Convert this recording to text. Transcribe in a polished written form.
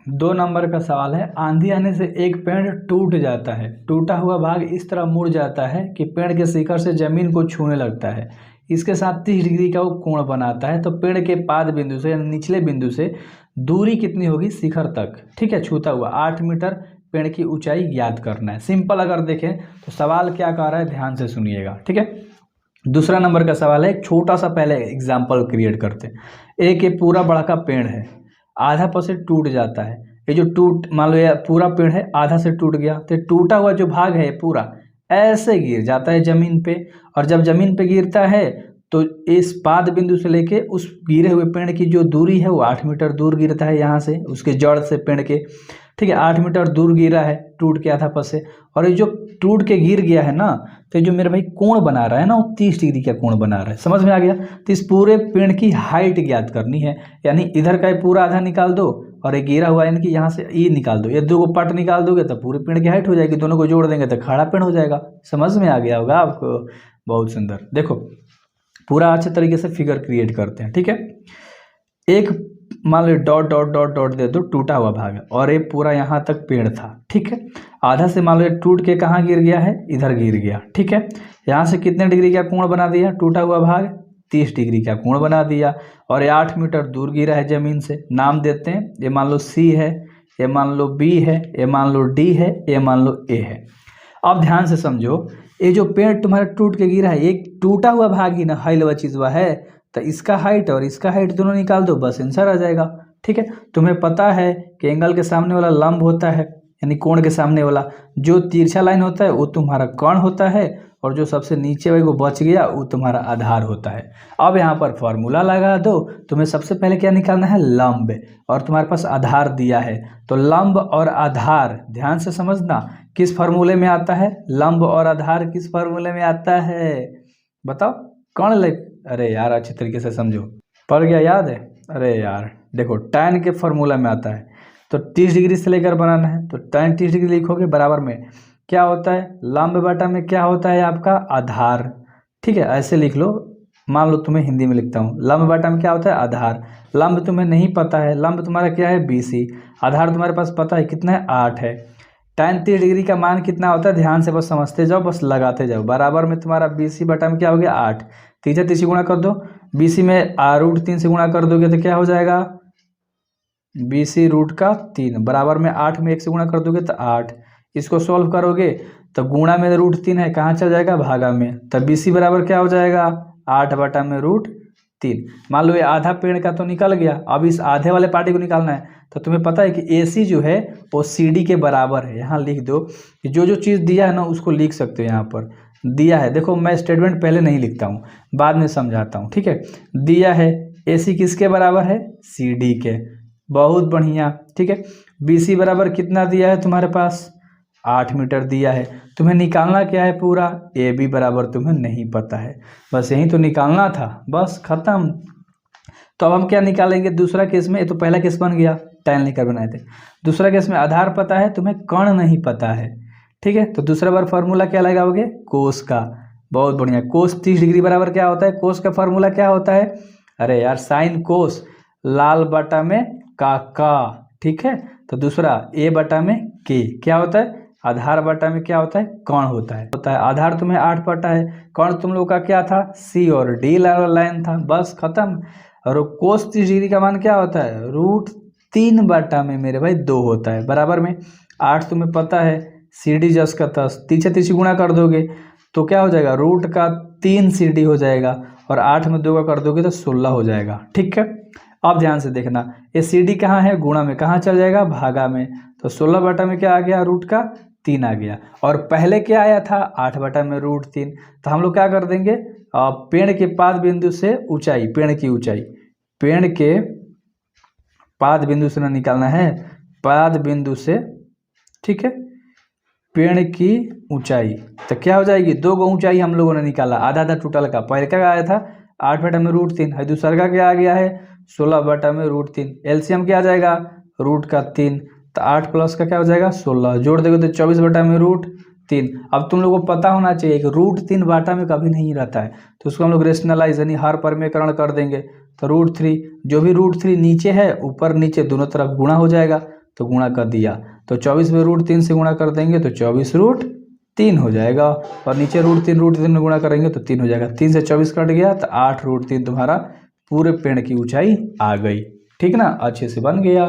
दो नंबर का सवाल है, आंधी आने से एक पेड़ टूट जाता है, टूटा हुआ भाग इस तरह मुड़ जाता है कि पेड़ के शिखर से जमीन को छूने लगता है, इसके साथ 30 डिग्री का वो कोण बनाता है। तो पेड़ के पाद बिंदु से यानी निचले बिंदु से दूरी कितनी होगी शिखर तक, ठीक है, छूता हुआ 8 मीटर पेड़ की ऊंचाई याद करना है। सिंपल अगर देखें तो सवाल क्या कह रहा है, ध्यान से सुनिएगा, ठीक है। दूसरा नंबर का सवाल है, एक छोटा सा पहले एग्जाम्पल क्रिएट करते हैं। एक ये पूरा बड़ा का पेड़ है, आधा पर से टूट जाता है, ये जो टूट मान लो ये पूरा पेड़ है आधा से टूट गया, तो टूटा हुआ जो भाग है पूरा ऐसे गिर जाता है जमीन पे, और जब जमीन पे गिरता है तो इस पाद बिंदु से लेके उस गिरे हुए पेड़ की जो दूरी है वो 8 मीटर दूर गिरता है यहाँ से उसके जड़ से पेड़ के, ठीक है, 8 मीटर दूर गिरा है टूट के आधा पर से। और ये जो टूट के गिर गया है ना, तो जो मेरे भाई कोण बना रहा है ना वो 30 डिग्री का कोण बना रहा है, समझ में आ गया। तो इस पूरे पेड़ की हाइट ज्ञात करनी है, यानी इधर का पूरा आधा निकाल दो और ये गिरा हुआ यानी कि यहाँ से ये निकाल दो, ये दो को पट निकाल दोगे तो पूरे पेड़ की हाइट हो जाएगी, दोनों को जोड़ देंगे तो खड़ा पेड़ हो जाएगा। समझ में आ गया होगा आपको, बहुत सुंदर। देखो पूरा अच्छे तरीके से फिगर क्रिएट करते हैं, ठीक है। एक मान लो डॉट डॉट डॉट डॉट दे दो, टूटा हुआ भाग है और ये पूरा यहाँ तक पेड़ था, ठीक है। आधा से मान लो टूट के कहाँ गिर गया है, इधर गिर गया, ठीक है। यहाँ से कितने डिग्री का कोण बना दिया, टूटा हुआ भाग 30 डिग्री का कोण बना दिया, और ये 8 मीटर दूर गिरा है जमीन से। नाम देते हैं, ये मान लो सी है, ये मान लो बी है, ये मान लो डी है, ये मान लो ए है। अब ध्यान से समझो, ये जो पेड़ तुम्हारा टूट के गिरा है एक टूटा हुआ भाग ही ना हाइट वाला चीज है, तो इसका हाइट और इसका हाइट दोनों निकाल दो, बस आंसर आ जाएगा, ठीक है। तुम्हें पता है कि एंगल के सामने वाला लंब होता है, यानी कोण के सामने वाला जो तिरछा लाइन होता है वो तुम्हारा कर्ण होता है, और जो सबसे नीचे वाला वो बच गया वो तुम्हारा आधार होता है। अब यहाँ पर फॉर्मूला लगा दो, तुम्हें सबसे पहले क्या निकालना है, लंब, और तुम्हारे पास आधार दिया है, तो लंब और आधार ध्यान से समझना किस फार्मूले में आता है, लंब और आधार किस फार्मूले में आता है बताओ, कौन ले, अरे यार अच्छी तरीके से समझो, पढ़ गया याद है, अरे यार देखो tan के फार्मूला में आता है, तो 30 डिग्री से लेकर बनाना है, तो tan 30 डिग्री लिखोगे बराबर में क्या होता है, लंब बटा में क्या होता है आपका आधार, ठीक है, ऐसे लिख लो। मान लो तुम्हें हिंदी में लिखता हूँ, लंब बटा में क्या होता है आधार, लंब तुम्हें नहीं पता है, लंब तुम्हारा क्या है BC, आधार तुम्हारे पास पता है कितना है 8 है। tan 30 डिग्री का मान कितना होता है, ध्यान से बस समझते जाओ, बस लगाते जाओ, बराबर में तुम्हारा BC बटा में क्या हो गया 8, तीसरे तीसरी गुणा कर दो, BC में √3 से गुणा कर दोगे तो क्या हो जाएगा, BC √3 बराबर में 8 में 1 से गुणा कर दोगे तो 8, इसको सॉल्व करोगे तो गुणा में √3 है कहाँ चल जाएगा भागा में, तो BC बराबर क्या हो जाएगा 8 बटा में √3। मान लो ये आधा पेड़ का तो निकल गया, अब इस आधे वाले पार्टी को निकालना है, तो तुम्हें पता है कि AC जो है वो CD के बराबर है। यहाँ लिख दो कि जो जो चीज़ दिया है ना उसको लिख सकते हो, यहाँ पर दिया है, देखो मैं स्टेटमेंट पहले नहीं लिखता हूँ, बाद में समझाता हूँ, ठीक है। दिया है AC किसके बराबर है, CD के, बहुत बढ़िया, ठीक है। BC बराबर कितना दिया है तुम्हारे पास 8 मीटर दिया है, तुम्हें निकालना क्या है पूरा, AB बराबर तुम्हें नहीं पता है, बस यही तो निकालना था, बस खत्म। तो अब हम क्या निकालेंगे दूसरा केस में, ये तो पहला केस बन गया tan लेकर बनाए थे, दूसरा केस में आधार पता है तुम्हें कर्ण नहीं पता है, ठीक है। तो दूसरा बार फार्मूला क्या लगाओगे कोस का, बहुत बढ़िया, कोस 30 डिग्री बराबर क्या होता है, कोस का फार्मूला क्या होता है, अरे यार साइन कोस लाल बटा में का, ठीक है। तो दूसरा A बटा में K क्या होता है, आधार बटा में क्या होता है कर्ण होता है आधार तुम्हें 8 पता है, कर्ण तुम लोग का क्या था C और D लाइन था, बस खत्म। और कोस 30 डिग्री का मान क्या होता है √3 बटा में मेरे भाई 2 होता है, बराबर में 8 तुम्हें पता है, CD जस का तस, तीसरी गुणा कर दोगे तो क्या हो जाएगा √3 CD हो जाएगा, और 8 में 2 का कर दोगे तो 16 हो जाएगा, ठीक है। अब ध्यान से देखना, ये CD कहाँ है, गुणा में कहाँ चल जाएगा भागा में, तो 16 बटा में क्या आ गया √3 आ गया, और पहले क्या आया था 8 बटा में √3। तो हम लोग क्या कर देंगे, पेड़ के पाद बिंदु से ऊंचाई, पेड़ की ऊंचाई, पेड़ के पाद बिंदु से ना निकालना है, पाद बिंदु से, ठीक है, पेड़ की ऊंचाई, तो क्या हो जाएगी, दो गो ऊंचाई हम लोगों ने निकाला, आधा आधा टोटल का, पहले क्या आया था 8 बटा में √3 है, दूसरा का क्या आ गया है 16 बटा में √3, एलसीएम क्या आ जाएगा √3, तो 8 प्लस का क्या हो जाएगा 16, जोड़ देंगे तो 24 बटा में √3। अब तुम लोगों को पता होना चाहिए कि √3 बटा में कभी नहीं रहता है, तो उसको हम लोग रेशनलाइज यानी हर परमेकरण कर देंगे, तो √3, जो भी √3 नीचे है ऊपर नीचे दोनों तरफ गुणा हो जाएगा, तो गुणा कर दिया, तो 24 में √3 से गुणा कर देंगे तो 24√3 हो जाएगा, और नीचे √3 में गुणा करेंगे तो 3 हो जाएगा। 3 से 24 कट गया तो 8√3 तुम्हारा पूरे पेड़ की ऊंचाई आ गई। ठीक ना, अच्छे से बन गया।